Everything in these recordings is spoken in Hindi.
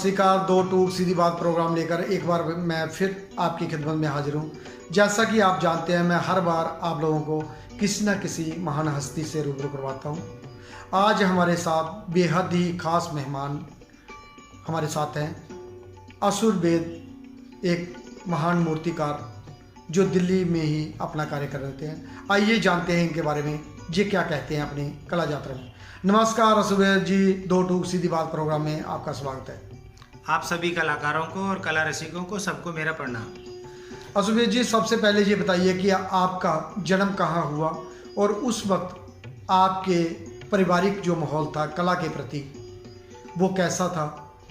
सत श्री अकाल। दो टूक सीधी बात प्रोग्राम लेकर एक बार मैं फिर आपकी खिदमत में हाजिर हूँ। जैसा कि आप जानते हैं, मैं हर बार आप लोगों को किसी न किसी महान हस्ती से रूबरू करवाता हूँ। आज हमारे साथ बेहद ही खास मेहमान हमारे साथ हैं। असुर वेद एक महान मूर्तिकार जो दिल्ली में ही अपना कार्य कर रहे हैं। आइए जानते हैं इनके बारे में, ये क्या कहते हैं अपनी कला यात्रा में। नमस्कार असुर वेद जी, दो टूक सीधी बात प्रोग्राम में आपका स्वागत है। आप सभी कलाकारों को और कला रसिकों को सबको मेरा प्रणाम। असुर वेद जी, सबसे पहले ये बताइए कि आपका जन्म कहाँ हुआ और उस वक्त आपके पारिवारिक जो माहौल था कला के प्रति वो कैसा था,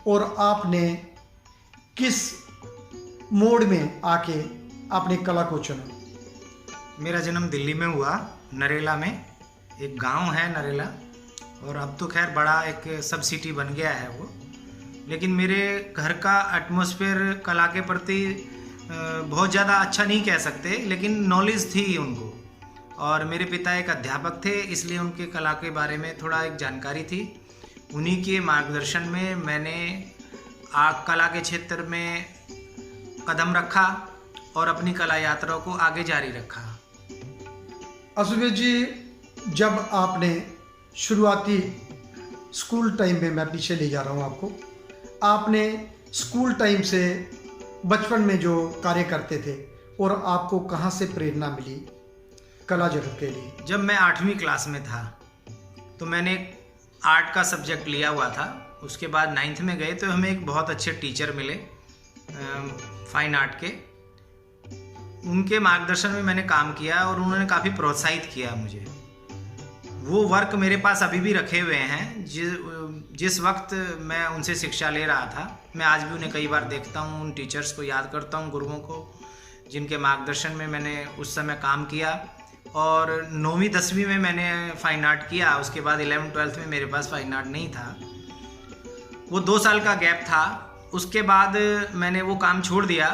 और आपने किस मोड़ में आके अपनी कला को चुना। मेरा जन्म दिल्ली में हुआ, नरेला में। एक गांव है नरेला, और अब तो खैर बड़ा एक सब सिटी बन गया है वो। लेकिन मेरे घर का एटमॉस्फेयर कला के प्रति बहुत ज़्यादा अच्छा नहीं कह सकते, लेकिन नॉलेज थी उनको। और मेरे पिता एक अध्यापक थे, इसलिए उनके कला के बारे में थोड़ा एक जानकारी थी। उन्हीं के मार्गदर्शन में मैंने कला के क्षेत्र में कदम रखा और अपनी कला यात्रा को आगे जारी रखा। असुर वेद जी, जब आपने शुरुआती स्कूल टाइम में, मैं पीछे ले जा रहा हूँ आपको, आपने स्कूल टाइम से बचपन में जो कार्य करते थे और आपको कहाँ से प्रेरणा मिली कला जगत के लिए? जब मैं 8वीं क्लास में था तो मैंने आर्ट का सब्जेक्ट लिया हुआ था। उसके बाद 9th में गए तो हमें एक बहुत अच्छे टीचर मिले फाइन आर्ट के। उनके मार्गदर्शन में मैंने काम किया और उन्होंने काफ़ी प्रोत्साहित किया मुझे। वो वर्क मेरे पास अभी भी रखे हुए हैं। जिस वक्त मैं उनसे शिक्षा ले रहा था, मैं आज भी उन्हें कई बार देखता हूँ, उन टीचर्स को याद करता हूँ, गुरुओं को जिनके मार्गदर्शन में मैंने उस समय काम किया। और 9वीं 10वीं में मैंने फाइन आर्ट किया। उसके बाद 11th 12th में मेरे पास फाइन आर्ट नहीं था। वो 2 साल का गैप था। उसके बाद मैंने वो काम छोड़ दिया।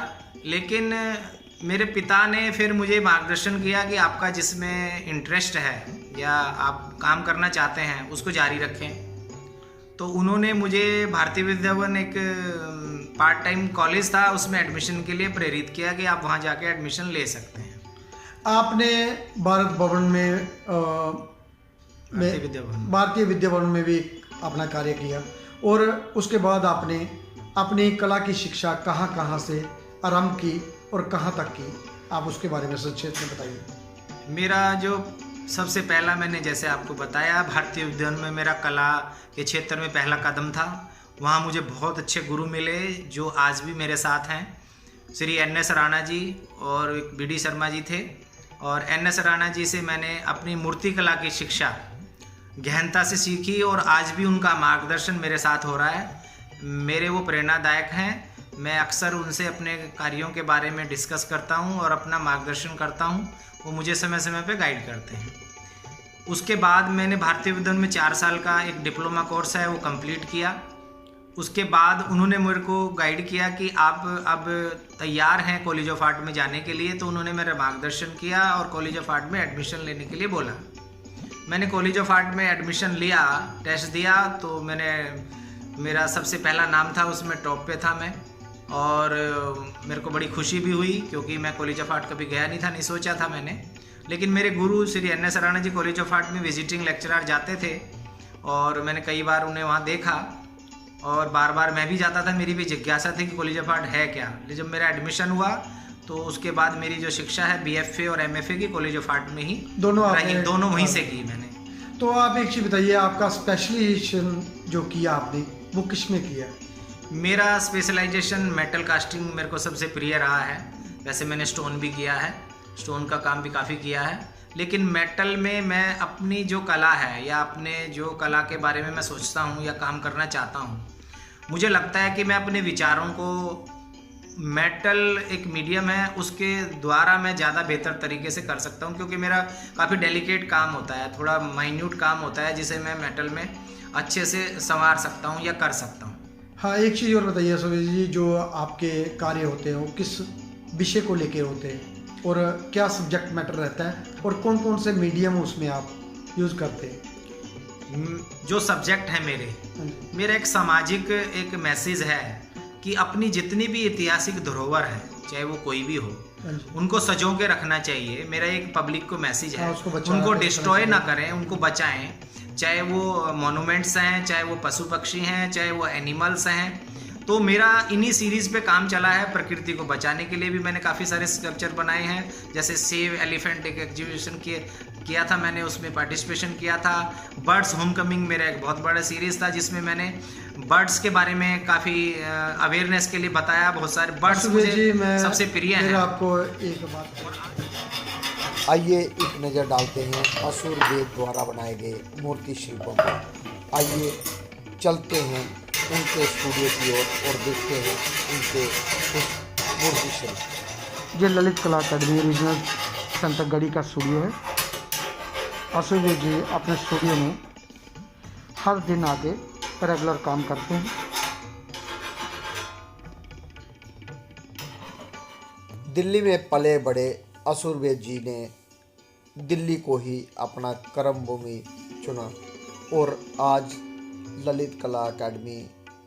लेकिन मेरे पिता ने फिर मुझे मार्गदर्शन किया कि आपका जिसमें इंटरेस्ट है या आप काम करना चाहते हैं उसको जारी रखें। तो उन्होंने मुझे भारतीय विद्या भवन, एक पार्ट टाइम कॉलेज था, उसमें एडमिशन के लिए प्रेरित किया कि आप वहाँ जाके एडमिशन ले सकते हैं। आपने भारत भवन में भारतीय विद्या भवन में भी अपना कार्य किया, और उसके बाद आपने अपनी कला की शिक्षा कहाँ कहाँ से आरंभ की और कहाँ तक की, आप उसके बारे में संक्षेप में बताइए। मेरा जो सबसे पहला, मैंने जैसे आपको बताया, भारतीय विद्या भवन में मेरा कला के क्षेत्र में पहला कदम था। वहाँ मुझे बहुत अच्छे गुरु मिले जो आज भी मेरे साथ हैं। श्री NS राणा जी और BD शर्मा जी थे। और NS राणा जी से मैंने अपनी मूर्ति कला की शिक्षा गहनता से सीखी और आज भी उनका मार्गदर्शन मेरे साथ हो रहा है। मेरे वो प्रेरणादायक हैं। मैं अक्सर उनसे अपने कार्यों के बारे में डिस्कस करता हूं और अपना मार्गदर्शन करता हूं। वो मुझे समय समय पे गाइड करते हैं। उसके बाद मैंने भारतीय विद्याभवन में 4 साल का एक डिप्लोमा कोर्स है वो कंप्लीट किया। उसके बाद उन्होंने मेरे को गाइड किया कि आप अब तैयार हैं कॉलेज ऑफ आर्ट में जाने के लिए। तो उन्होंने मेरा मार्गदर्शन किया और कॉलेज ऑफ आर्ट में एडमिशन लेने के लिए बोला। मैंने कॉलेज ऑफ आर्ट में एडमिशन लिया, टेस्ट दिया, तो मेरा सबसे पहला नाम था, उसमें टॉप पे था मैं। और मेरे को बड़ी खुशी भी हुई क्योंकि मैं कॉलेज ऑफ आर्ट कभी गया नहीं था, नहीं सोचा था मैंने। लेकिन मेरे गुरु Shri NS Rana ji college of art में विजिटिंग लेक्चरर जाते थे और मैंने कई बार उन्हें वहाँ देखा और बार बार मैं भी जाता था। मेरी भी जिज्ञासा थी कि कॉलेज ऑफ आर्ट है क्या। लेकिन जब मेरा एडमिशन हुआ तो उसके बाद मेरी जो शिक्षा है BFA और MFA की कॉलेज ऑफ आर्ट में ही दोनों वहीं से की मैंने। तो आप एक चीज़ बताइए, आपका स्पेशलाइजेशन जो किया आपने वो किस में किया? मेरा स्पेशलाइजेशन मेटल कास्टिंग मेरे को सबसे प्रिय रहा है। वैसे मैंने स्टोन भी किया है, स्टोन का काम भी काफ़ी किया है। लेकिन मेटल में मैं अपनी जो कला है या अपने जो कला के बारे में मैं सोचता हूँ या काम करना चाहता हूँ, मुझे लगता है कि मैं अपने विचारों को, मेटल एक मीडियम है, उसके द्वारा मैं ज़्यादा बेहतर तरीके से कर सकता हूँ। क्योंकि मेरा काफ़ी डेलिकेट काम होता है, थोड़ा माइन्यूट काम होता है, जिसे मैं मेटल में अच्छे से संवार सकता हूँ या कर सकता हूँ। हाँ, एक चीज़ और बताइए सुरेश जी, जो आपके कार्य होते हैं वो किस विषय को लेके होते हैं और क्या सब्जेक्ट मैटर रहता है और कौन कौन से मीडियम उसमें आप यूज़ करते हैं? जो सब्जेक्ट है मेरा एक सामाजिक एक मैसेज है कि अपनी जितनी भी ऐतिहासिक धरोहर है, चाहे वो कोई भी हो, उनको सजो के रखना चाहिए। मेरा एक पब्लिक को मैसेज है, उनको डिस्ट्रॉय ना करें, उनको बचाएं। चाहे वो मॉन्यूमेंट्स हैं, चाहे वो पशु पक्षी हैं, चाहे वो एनिमल्स हैं। तो मेरा इन्हीं सीरीज़ पे काम चला है। प्रकृति को बचाने के लिए भी मैंने काफ़ी सारे स्कल्पचर बनाए हैं, जैसे सेव एलिफेंट एक एग्जीबिशन किया था, मैंने उसमें पार्टिसिपेशन किया था। बर्ड्स होमकमिंग मेरा एक बहुत बड़ा सीरीज़ था, जिसमें मैंने बर्ड्स के बारे में काफ़ी अवेयरनेस के लिए बताया। बहुत सारे बर्ड्स मुझे सबसे प्रिय हैं। आपको एक बात, आइए एक नज़र डालते हैं असुर वेद द्वारा बनाए गए मूर्ति शिल्पों पर। आइए चलते हैं उनके स्टूडियो की ओर और देखते हैं उनके कुछ मूर्ति शिल्प। ये ललित कला अकादमी रीजनल सेंटर गढ़ी का स्टूडियो है। अशोक जी अपने स्टूडियो में हर दिन आके रेगुलर काम करते हैं। दिल्ली में पले बड़े असुरवेद जी ने दिल्ली को ही अपना कर्म भूमि चुना और आज ललित कला अकादमी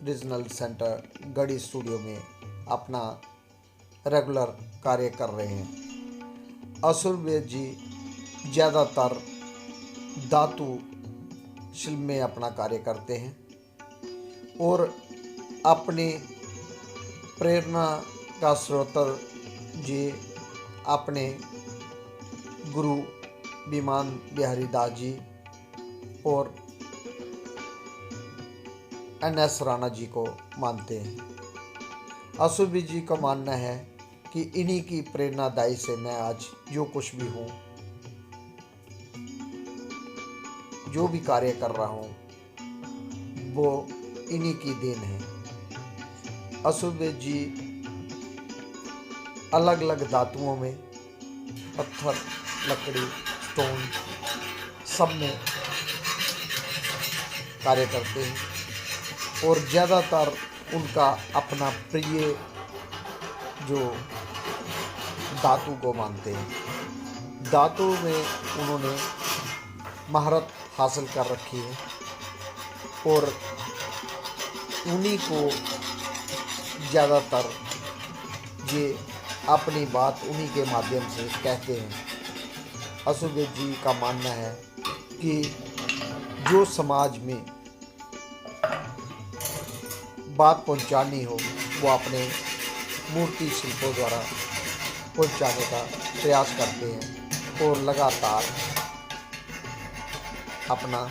रीजनल सेंटर गढ़ी स्टूडियो में अपना रेगुलर कार्य कर रहे हैं। असुरवेद जी ज़्यादातर धातु शिल्प में अपना कार्य करते हैं और अपनी प्रेरणा का स्रोत जी अपने गुरु विमान बिहारी दास जी और NS राणा जी को मानते हैं। असुरवेद जी का मानना है कि इन्हीं की प्रेरणादायी से मैं आज जो कुछ भी हूँ, जो भी कार्य कर रहा हूँ, वो इन्हीं की देन है। असुरवेद जी अलग अलग धातुओं में, पत्थर, लकड़ी, स्टोन, सब में कार्य करते हैं और ज़्यादातर उनका अपना प्रिय जो धातु को मानते हैं। धातु में उन्होंने महारत हासिल कर रखी है और उन्हीं को ज़्यादातर ये अपनी बात उन्हीं के माध्यम से कहते हैं। असुरवेद जी का मानना है कि जो समाज में बात पहुंचानी हो वो अपने मूर्ति शिल्पों द्वारा पहुंचाने का प्रयास करते हैं और लगातार अपना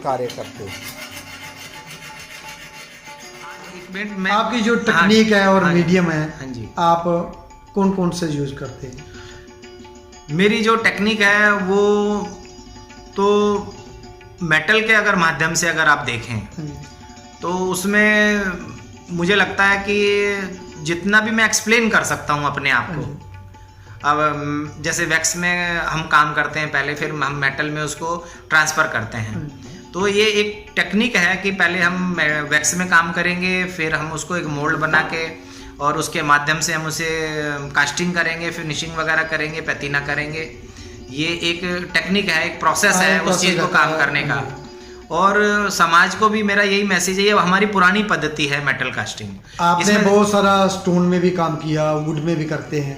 कार्य करते हैं। आपकी जो टेक्निक है और मीडियम है, हाँ जी, आप कौन कौन से यूज करते हैं? मेरी जो टेक्निक है वो तो मेटल के अगर माध्यम से अगर आप देखें तो उसमें मुझे लगता है कि जितना भी मैं एक्सप्लेन कर सकता हूँ अपने आप को। अब जैसे वैक्स में हम काम करते हैं पहले, फिर हम मेटल में उसको ट्रांसफ़र करते हैं। तो ये एक टेक्निक है कि पहले हम वैक्स में काम करेंगे, फिर हम उसको एक मोल्ड बना के और उसके माध्यम से हम उसे कास्टिंग करेंगे, फिनिशिंग वगैरह करेंगे, पैतीना करेंगे। ये एक टेक्निक है, एक प्रोसेस है उस चीज़ को काम करने का। और समाज को भी मेरा यही मैसेज है, ये हमारी पुरानी पद्धति है मेटल कास्टिंग। आपने बहुत सारा स्टोन में भी काम किया, वुड में भी करते हैं,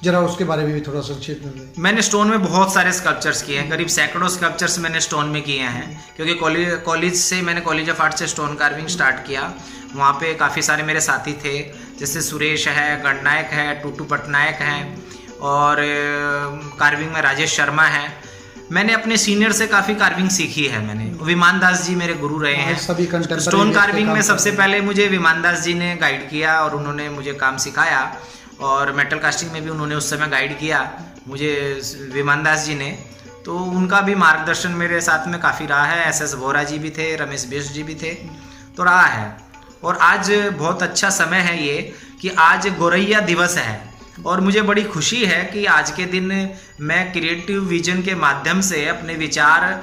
जरा उसके बारे में भी थोड़ा संक्षेप में बताइए। मैंने स्टोन में बहुत सारे स्कल्पचर्स किए हैं, करीब सैकड़ों स्कल्पचर्स मैंने स्टोन में किए हैं, क्योंकि कॉलेज से मैंने कॉलेज ऑफ आर्ट से स्टोन कार्विंग स्टार्ट किया। वहाँ पे काफ़ी सारे मेरे साथी थे, जैसे सुरेश है, गणनायक है, टूटू पटनायक हैं, और कार्विंग में राजेश शर्मा है। मैंने अपने सीनियर से काफ़ी कार्विंग सीखी है। मैंने विमान दास जी मेरे गुरु रहे हैं। सभी स्टोन कार्विंग में सबसे पहले मुझे विमान दास जी ने गाइड किया और उन्होंने मुझे काम सिखाया, और मेटल कास्टिंग में भी उन्होंने उस समय गाइड किया मुझे विमान दास जी ने। तो उनका भी मार्गदर्शन मेरे साथ में काफ़ी रहा है। SS वोरा जी भी थे, रमेश बेस जी भी थे, तो रहा है। और आज बहुत अच्छा समय है ये कि आज गोरैया दिवस है। और मुझे बड़ी खुशी है कि आज के दिन मैं क्रिएटिव विजन के माध्यम से अपने विचार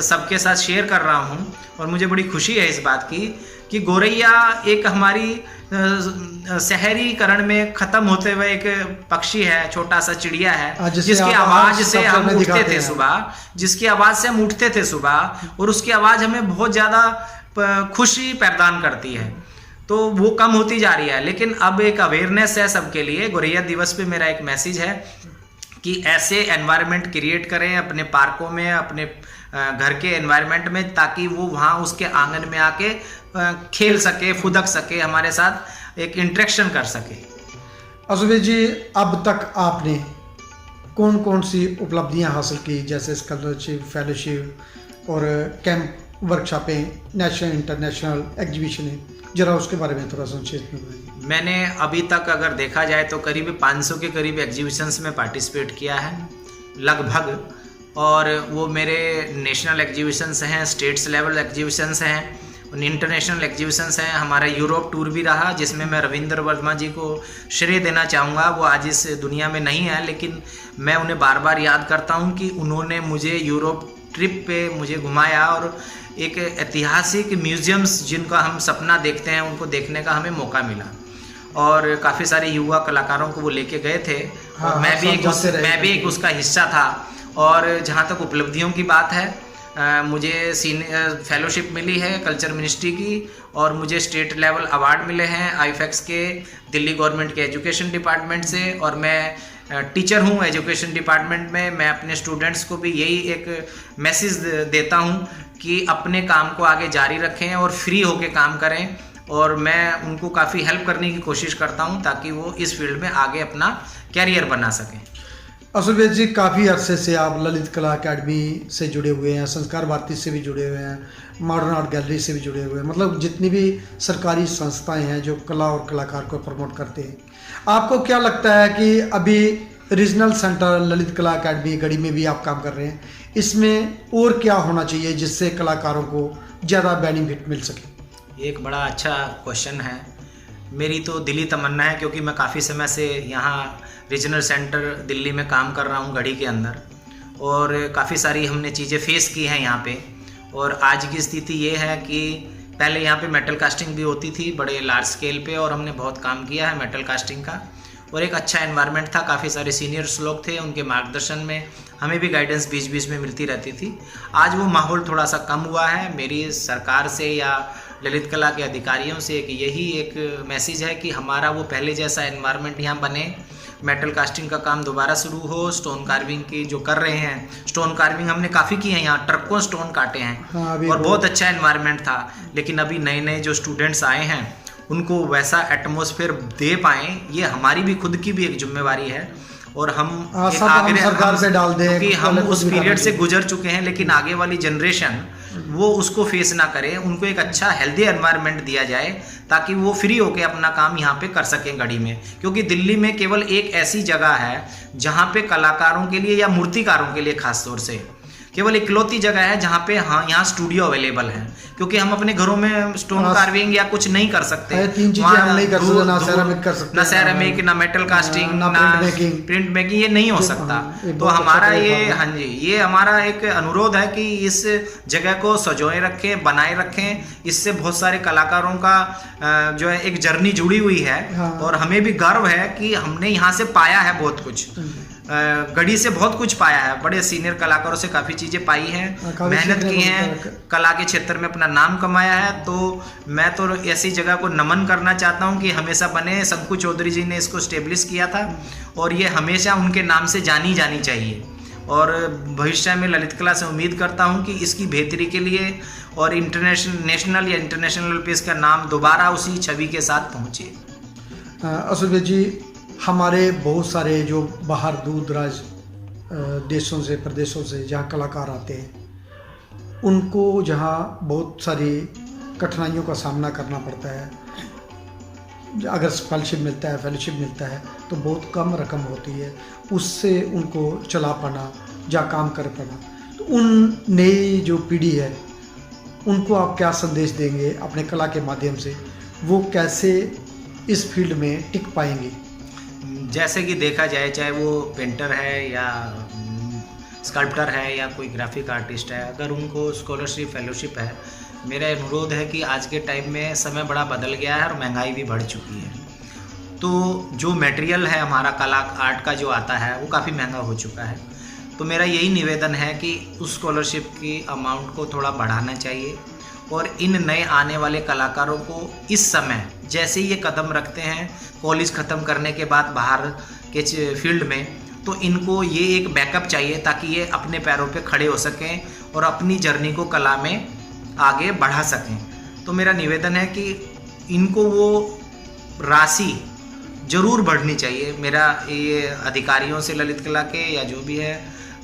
सबके साथ शेयर कर रहा हूँ। और मुझे बड़ी खुशी है इस बात की कि गौरैया एक हमारी शहरीकरण में ख़त्म होते हुए एक पक्षी है, छोटा सा चिड़िया है, जिसकी आवाज़ से हम उठते थे सुबह, जिसकी आवाज़ से हम उठते थे सुबह, और उसकी आवाज़ हमें बहुत ज़्यादा खुशी प्रदान करती है। तो वो कम होती जा रही है, लेकिन अब एक अवेयरनेस है सबके लिए। गौरैया दिवस पे मेरा एक मैसेज है कि ऐसे एनवायरनमेंट क्रिएट करें अपने पार्कों में, अपने घर के एनवायरनमेंट में, ताकि वो वहाँ उसके आंगन में आके खेल सके, फुदक सके, हमारे साथ एक इंटरेक्शन कर सके। असुबेद जी, अब तक आपने कौन कौन सी उपलब्धियां हासिल की, जैसे स्कॉलरशिप, फेलोशिप और कैंप, वर्कशॉपें, नेशनल इंटरनेशनल एग्जीबिशन है, जरा उसके बारे में थोड़ा संक्षेप में बताइए। मैंने अभी तक अगर देखा जाए तो करीब 500 के करीब एग्जीबिशंस में पार्टिसिपेट किया है लगभग, और वो मेरे नेशनल एग्जीबिशंस हैं, स्टेट्स लेवल एग्जीबिशंस हैं, इंटरनेशनल एग्जीबिशंस हैं। हमारा यूरोप टूर भी रहा, जिसमें मैं रविंद्र वर्मा जी को श्रेय देना चाहूँगा। वो आज इस दुनिया में नहीं है, लेकिन मैं उन्हें बार बार याद करता हूँ कि उन्होंने मुझे यूरोप ट्रिप पे मुझे घुमाया और एक ऐतिहासिक म्यूज़ियम्स जिनका हम सपना देखते हैं उनको देखने का हमें मौका मिला, और काफ़ी सारे युवा कलाकारों को वो लेके गए थे। और मैं भी एक उसका हिस्सा था। और जहाँ तक उपलब्धियों की बात है, मुझे फेलोशिप मिली है कल्चर मिनिस्ट्री की, और मुझे स्टेट लेवल अवार्ड मिले हैं आईफेक्स के, दिल्ली गवर्नमेंट के एजुकेशन डिपार्टमेंट से, और मैं टीचर हूँ एजुकेशन डिपार्टमेंट में। मैं अपने स्टूडेंट्स को भी यही एक मैसेज देता हूँ कि अपने काम को आगे जारी रखें और फ्री होके काम करें, और मैं उनको काफ़ी हेल्प करने की कोशिश करता हूँ ताकि वो इस फील्ड में आगे अपना कैरियर बना सकें। असुबेद जी, काफ़ी अरसे से आप ललित कला अकेडमी से जुड़े हुए हैं, संस्कार भारती से भी जुड़े हुए हैं, मॉडर्न आर्ट गैलरी से भी जुड़े हुए हैं, मतलब जितनी भी सरकारी संस्थाएं हैं जो कला और कलाकार को प्रमोट करते हैं। आपको क्या लगता है कि अभी रीजनल सेंटर ललित कला अकेडमी गढ़ी में भी आप काम कर रहे हैं, इसमें और क्या होना चाहिए जिससे कलाकारों को ज़्यादा बेनिफिट मिल सके? एक बड़ा अच्छा क्वेश्चन है। मेरी तो दिली तमन्ना है, क्योंकि मैं काफ़ी समय से यहाँ रीजनल सेंटर दिल्ली में काम कर रहा हूँ गढ़ी के अंदर, और काफ़ी सारी हमने चीज़ें फेस की हैं यहाँ पे। और आज की स्थिति ये है कि पहले यहाँ पे मेटल कास्टिंग भी होती थी बड़े लार्ज स्केल पे, और हमने बहुत काम किया है मेटल कास्टिंग का, और एक अच्छा एनवायरनमेंट था, काफ़ी सारे सीनियर्स लोग थे, उनके मार्गदर्शन में हमें भी गाइडेंस बीच बीच में मिलती रहती थी। आज वो माहौल थोड़ा सा कम हुआ है। मेरी सरकार से या ललित कला के अधिकारियों से यही एक मैसेज है कि हमारा वो पहले जैसा एनवायरनमेंट यहाँ बने, मेटल कास्टिंग का काम दोबारा शुरू हो, स्टोन कार्विंग की जो कर रहे हैं, स्टोन कार्विंग हमने काफ़ी की है यहाँ, ट्रकों स्टोन काटे हैं, और बहुत अच्छा एनवायरनमेंट था। लेकिन अभी नए नए जो स्टूडेंट्स आए हैं उनको वैसा एटमॉस्फेयर दे पाएँ, ये हमारी भी खुद की भी एक जिम्मेवारी है, और हम सरकार पे डाल दें, क्योंकि हम उस पीरियड से गुजर चुके हैं, लेकिन आगे वाली जनरेशन वो उसको फेस ना करे, उनको एक अच्छा हेल्दी एनवायरनमेंट दिया जाए ताकि वो फ्री होके अपना काम यहाँ पे कर सकें गढ़ी में। क्योंकि दिल्ली में केवल एक ऐसी जगह है जहाँ पे कलाकारों के लिए या मूर्तिकारों के लिए खास तौर से केवल इकलौती जगह है जहाँ पे यहाँ स्टूडियो अवेलेबल है, क्योंकि हम अपने घरों में स्टोन कार्विंग या कुछ नहीं कर सकते। तीन चीजें हम नहीं कर सकते, ना सेरामिक कर सकते, ना सेरामिक, ना मेटल कास्टिंग, ना प्रिंट मेकिंग, ये नहीं हो सकता। तो हमारा ये, हाँ जी, ये हमारा एक अनुरोध है कि इस जगह को सजोए रखें, बनाए रखें। इससे बहुत सारे कलाकारों का जो है एक जर्नी जुड़ी हुई है, और हमें भी गर्व है कि हमने यहाँ से पाया है बहुत कुछ, गढ़ी से बहुत कुछ पाया है, बड़े सीनियर कलाकारों से काफ़ी चीज़ें पाई हैं, मेहनत की हैं, कला के क्षेत्र में अपना नाम कमाया है। तो मैं तो ऐसी जगह को नमन करना चाहता हूं कि हमेशा बने। शंकु चौधरी जी ने इसको स्टेब्लिश किया था, और ये हमेशा उनके नाम से जानी जानी चाहिए, और भविष्य में ललित कला से उम्मीद करता हूं कि इसकी बेहतरी के लिए और नेशनल या इंटरनेशनल पे इसका नाम दोबारा उसी छवि के साथ पहुँचे। असुबेद जी, हमारे बहुत सारे जो बाहर दूर दराज देशों से, प्रदेशों से जहाँ कलाकार आते हैं, उनको जहाँ बहुत सारी कठिनाइयों का सामना करना पड़ता है। अगर स्कॉलरशिप मिलता है, फेलोशिप मिलता है, तो बहुत कम रकम होती है, उससे उनको चला पाना, जहाँ काम कर पाना। तो उन नई जो पीढ़ी है उनको आप क्या संदेश देंगे अपने कला के माध्यम से, वो कैसे इस फील्ड में टिक पाएंगे? जैसे कि देखा जाए, चाहे वो पेंटर है या स्कल्प्टर है या कोई ग्राफिक आर्टिस्ट है, अगर उनको स्कॉलरशिप फेलोशिप है, मेरा अनुरोध है कि आज के टाइम में समय बड़ा बदल गया है और महंगाई भी बढ़ चुकी है, तो जो मटेरियल है हमारा कला आर्ट का जो आता है वो काफ़ी महंगा हो चुका है। तो मेरा यही निवेदन है कि उस स्कॉलरशिप की अमाउंट को थोड़ा बढ़ाना चाहिए और इन नए आने वाले कलाकारों को इस समय जैसे ही ये कदम रखते हैं कॉलेज ख़त्म करने के बाद बाहर के फील्ड में, तो इनको ये एक बैकअप चाहिए ताकि ये अपने पैरों पे खड़े हो सकें और अपनी जर्नी को कला में आगे बढ़ा सकें। तो मेरा निवेदन है कि इनको वो राशि ज़रूर बढ़नी चाहिए। मेरा ये अधिकारियों से ललित कला के या जो भी है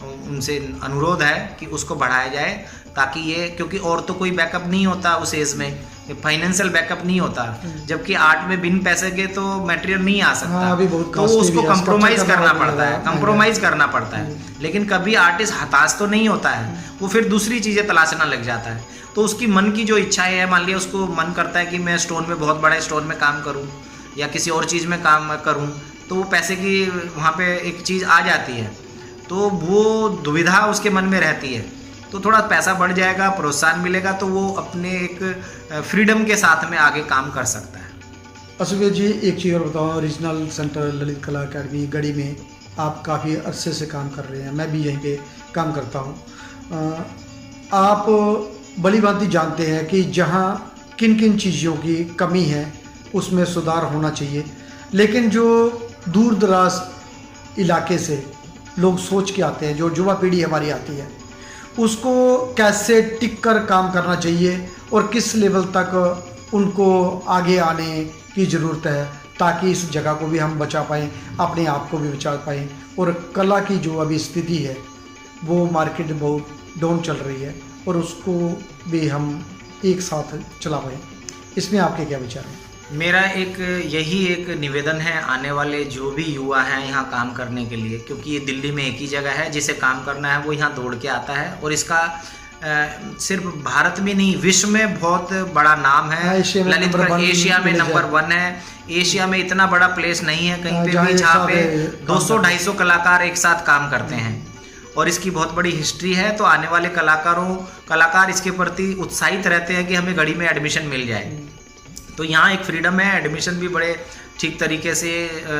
उनसे अनुरोध है कि उसको बढ़ाया जाए, ताकि ये, क्योंकि और तो कोई बैकअप नहीं होता उस एज में, फाइनेंशियल बैकअप नहीं होता, जबकि आर्ट में बिन पैसे के तो मटेरियल नहीं आ सकता। अभी बहुत तो उसको कंप्रोमाइज़ करना पड़ता है, कंप्रोमाइज़ करना पड़ता है। लेकिन कभी आर्टिस्ट हताश तो नहीं होता है, वो फिर दूसरी चीज़ें तलाशना लग जाता है। तो उसकी मन की जो इच्छाएं है, मान लिया उसको मन करता है कि मैं स्टोन में, बहुत बड़ा स्टोन में काम करूँ या किसी और चीज़ में काम करूँ, तो वो पैसे की वहाँ पे एक चीज़ आ जाती है, तो वो दुविधा उसके मन में रहती है। तो थोड़ा पैसा बढ़ जाएगा, प्रोत्साहन मिलेगा, तो वो अपने एक फ्रीडम के साथ में आगे काम कर सकता है। असुबेद जी, एक चीज़ और बताओ, रीजनल सेंटर ललित कला अकेडमी गढ़ी में आप काफ़ी अरसे से काम कर रहे हैं, मैं भी यहीं पे काम करता हूँ। आप भली भांति जानते हैं कि जहाँ किन किन चीज़ों की कमी है उसमें सुधार होना चाहिए, लेकिन जो दूर दराज इलाके से लोग सोच के आते हैं, जो युवा पीढ़ी हमारी आती है, उसको कैसे टिक कर काम करना चाहिए और किस लेवल तक उनको आगे आने की ज़रूरत है, ताकि इस जगह को भी हम बचा पाएँ, अपने आप को भी बचा पाएँ, और कला की जो अभी स्थिति है वो मार्केट बहुत डाउन चल रही है और उसको भी हम एक साथ चला पाएँ। इसमें आपके क्या विचार हैं? मेरा यही एक निवेदन है आने वाले जो भी युवा हैं यहाँ काम करने के लिए, क्योंकि ये दिल्ली में एक ही जगह है जिसे काम करना है, वो यहाँ दौड़ के आता है और इसका सिर्फ भारत में नहीं विश्व में बहुत बड़ा नाम है। ललित कला एशिया में नंबर 1 है। एशिया में इतना बड़ा प्लेस नहीं है कहीं पे भी जहाँ पे 200-250 कलाकार एक साथ काम करते हैं, और इसकी बहुत बड़ी हिस्ट्री है। तो आने वाले कलाकार इसके प्रति उत्साहित रहते हैं कि हमें गढ़ी में एडमिशन मिल जाए। तो यहाँ एक फ्रीडम है, एडमिशन भी बड़े ठीक तरीके से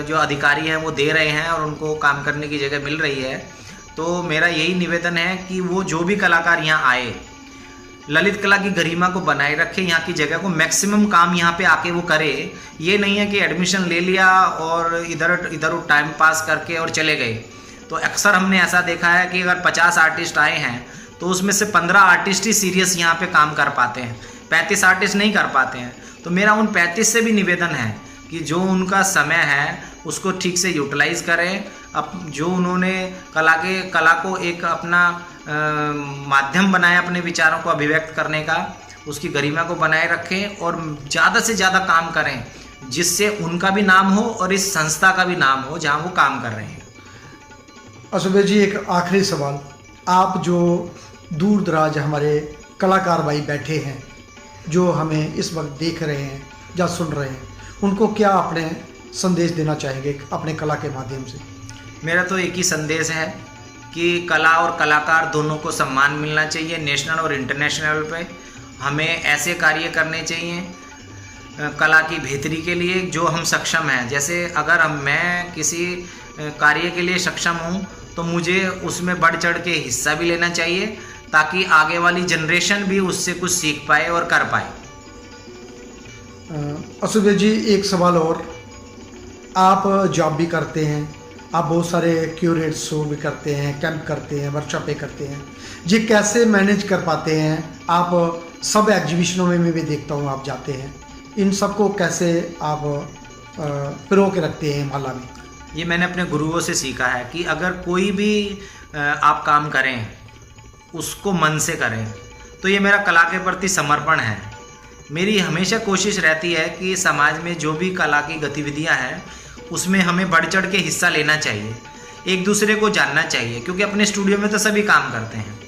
जो अधिकारी हैं वो दे रहे हैं और उनको काम करने की जगह मिल रही है। तो मेरा यही निवेदन है कि वो जो भी कलाकार यहाँ आए, ललित कला की गरिमा को बनाए रखे, यहाँ की जगह को मैक्सिमम काम यहाँ पे आके वो करे। ये नहीं है कि एडमिशन ले लिया और इधर टाइम पास करके और चले गए। तो अक्सर हमने ऐसा देखा है कि अगर 50 आर्टिस्ट आए हैं तो उसमें से 15 आर्टिस्ट ही सीरियस यहाँ पे काम कर पाते हैं, 35 आर्टिस्ट नहीं कर पाते हैं। तो मेरा उन 35 से भी निवेदन है कि जो उनका समय है उसको ठीक से यूटिलाइज़ करें। अब जो उन्होंने कला को एक अपना माध्यम बनाया अपने विचारों को अभिव्यक्त करने का, उसकी गरिमा को बनाए रखें और ज़्यादा से ज़्यादा काम करें, जिससे उनका भी नाम हो और इस संस्था का भी नाम हो जहाँ वो काम कर रहे हैं। असुबेद जी, एक आखिरी सवाल, आप जो दूर दराज हमारे कलाकार भाई बैठे हैं, जो हमें इस वक्त देख रहे हैं या सुन रहे हैं, उनको क्या अपने संदेश देना चाहेंगे अपने कला के माध्यम से? मेरा तो एक ही संदेश है कि कला और कलाकार दोनों को सम्मान मिलना चाहिए। नेशनल और इंटरनेशनल लेवल पे हमें ऐसे कार्य करने चाहिए कला की बेहतरी के लिए जो हम सक्षम हैं। जैसे अगर मैं किसी कार्य के लिए सक्षम हूँ तो मुझे उसमें बढ़ चढ़ के हिस्सा भी लेना चाहिए, ताकि आगे वाली जनरेशन भी उससे कुछ सीख पाए और कर पाए। असुबेद जी, एक सवाल और, आप जॉब भी करते हैं, आप बहुत सारे क्यूरेट शो भी करते हैं, कैंप करते हैं, वर्कशॉपें करते हैं, ये कैसे मैनेज कर पाते हैं? आप सब एग्जीबिशनों में भी देखता हूँ आप जाते हैं, इन सबको कैसे आप पिरो के रखते हैं माला में? ये मैंने अपने गुरुओं से सीखा है कि अगर कोई भी आप काम करें उसको मन से करें, तो ये मेरा कला के प्रति समर्पण है। मेरी हमेशा कोशिश रहती है कि समाज में जो भी कला की गतिविधियां हैं उसमें हमें बढ़ चढ़ के हिस्सा लेना चाहिए, एक दूसरे को जानना चाहिए, क्योंकि अपने स्टूडियो में तो सभी काम करते हैं,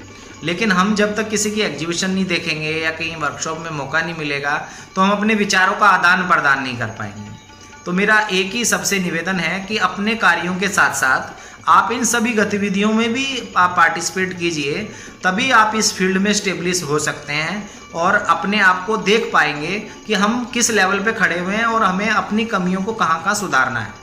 लेकिन हम जब तक किसी की एग्जीबिशन नहीं देखेंगे या कहीं वर्कशॉप में मौका नहीं मिलेगा तो हम अपने विचारों का आदान प्रदान नहीं कर पाएंगे। तो मेरा एक ही सबसे निवेदन है कि अपने कार्यों के साथ साथ आप इन सभी गतिविधियों में भी आप पार्टिसिपेट कीजिए, तभी आप इस फील्ड में स्टेब्लिश हो सकते हैं और अपने आप को देख पाएंगे कि हम किस लेवल पे खड़े हुए हैं और हमें अपनी कमियों को कहाँ कहाँ सुधारना है।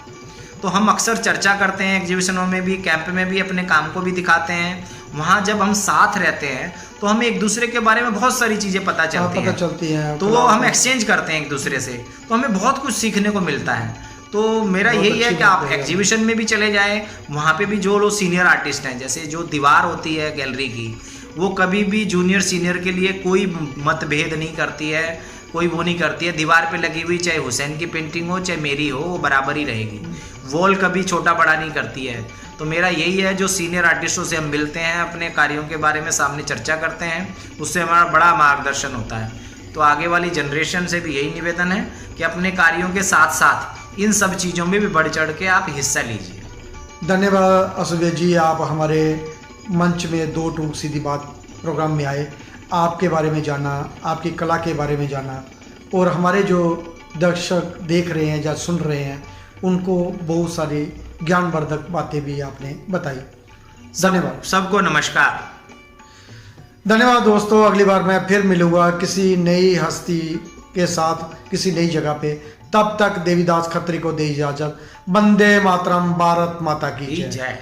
तो हम अक्सर चर्चा करते हैं, एग्जीबिशनों में भी, कैंप में भी अपने काम को भी दिखाते हैं। वहाँ जब हम साथ रहते हैं तो हमें एक दूसरे के बारे में बहुत सारी चीज़ें पता चलती हैं। तो वो हम एक्सचेंज करते हैं एक दूसरे से, तो हमें बहुत कुछ सीखने को मिलता है। तो मेरा यही है कि आप एग्जीबिशन में भी चले जाएं, वहाँ पे भी जो लोग सीनियर आर्टिस्ट हैं, जैसे जो दीवार होती है गैलरी की, वो कभी भी जूनियर सीनियर के लिए कोई मतभेद नहीं करती है, कोई वो नहीं करती है। दीवार पे लगी हुई चाहे हुसैन की पेंटिंग हो चाहे मेरी हो, वो बराबर ही रहेगी। वॉल कभी छोटा बड़ा नहीं करती है। तो मेरा यही है, जो सीनियर आर्टिस्टों से हम मिलते हैं, अपने कार्यों के बारे में सामने चर्चा करते हैं, उससे हमारा बड़ा मार्गदर्शन होता है। तो आगे वाली जनरेशन से भी यही निवेदन है कि अपने कार्यों के साथ साथ इन सब चीज़ों में भी बढ़ चढ़ के आप हिस्सा लीजिए। धन्यवाद असुबेद जी, आप हमारे मंच में 2 टूक सीधी बात प्रोग्राम में आए, आपके बारे में जाना, आपकी कला के बारे में जाना, और हमारे जो दर्शक देख रहे हैं या सुन रहे हैं उनको बहुत सारी ज्ञानवर्धक बातें भी आपने बताई। धन्यवाद। सबको नमस्कार। धन्यवाद दोस्तों, अगली बार मैं फिर मिलूंगा किसी नई हस्ती के साथ किसी नई जगह पे। तब तक देवीदास खत्री को दे इजाजत। वंदे मातरम, भारत माता की जय।